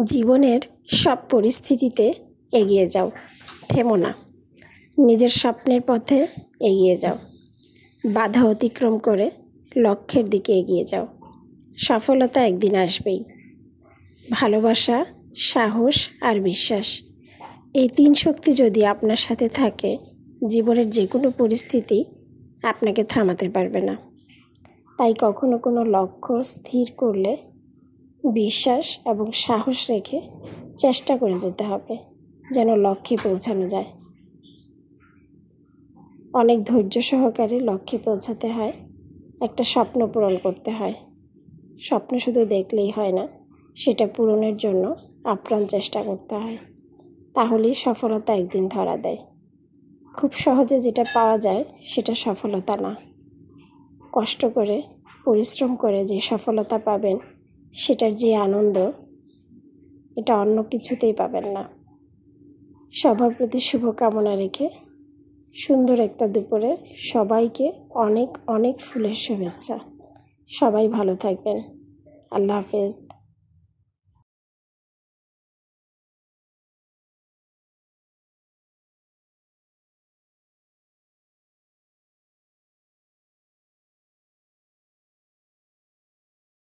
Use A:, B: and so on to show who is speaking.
A: জীবনের সব পরিস্থিতিতে এগিয়ে যাও, থেমো না। নিজের স্বপ্নের পথে এগিয়ে যাও, বাধা অতিক্রম করে লক্ষ্যের দিকে এগিয়ে যাও। সফলতা একদিন আসবেই। ভালোবাসা, সাহস আর বিশ্বাস, এই তিন শক্তি যদি আপনার সাথে থাকে, জীবনের যে কোনো পরিস্থিতি আপনাকে থামাতে পারবে না। তাই কখনো কোনো লক্ষ্য স্থির করলে বিশ্বাস এবং সাহস রেখে চেষ্টা করে যেতে হবে, যেন লক্ষ্যে পৌঁছানো যায়। অনেক ধৈর্য সহকারে লক্ষ্যে পৌঁছাতে হয়, একটা স্বপ্ন পূরণ করতে হয়। স্বপ্ন শুধু দেখলেই হয় না, সেটা পূরণের জন্য আপ্রাণ চেষ্টা করতে হয়। তাহলেই সফলতা একদিন ধরা দেয়। খুব সহজে যেটা পাওয়া যায় সেটা সফলতা না। কষ্ট করে, পরিশ্রম করে যে সফলতা পাবেন, সেটার যে আনন্দ, এটা অন্য কিছুতেই পাবেন না। সবার প্রতি শুভকামনা রেখে সুন্দর একটা দুপুরে সবাইকে অনেক অনেক ফুলের শুভেচ্ছা। সবাই ভালো থাকবেন। আল্লাহ হাফেজ।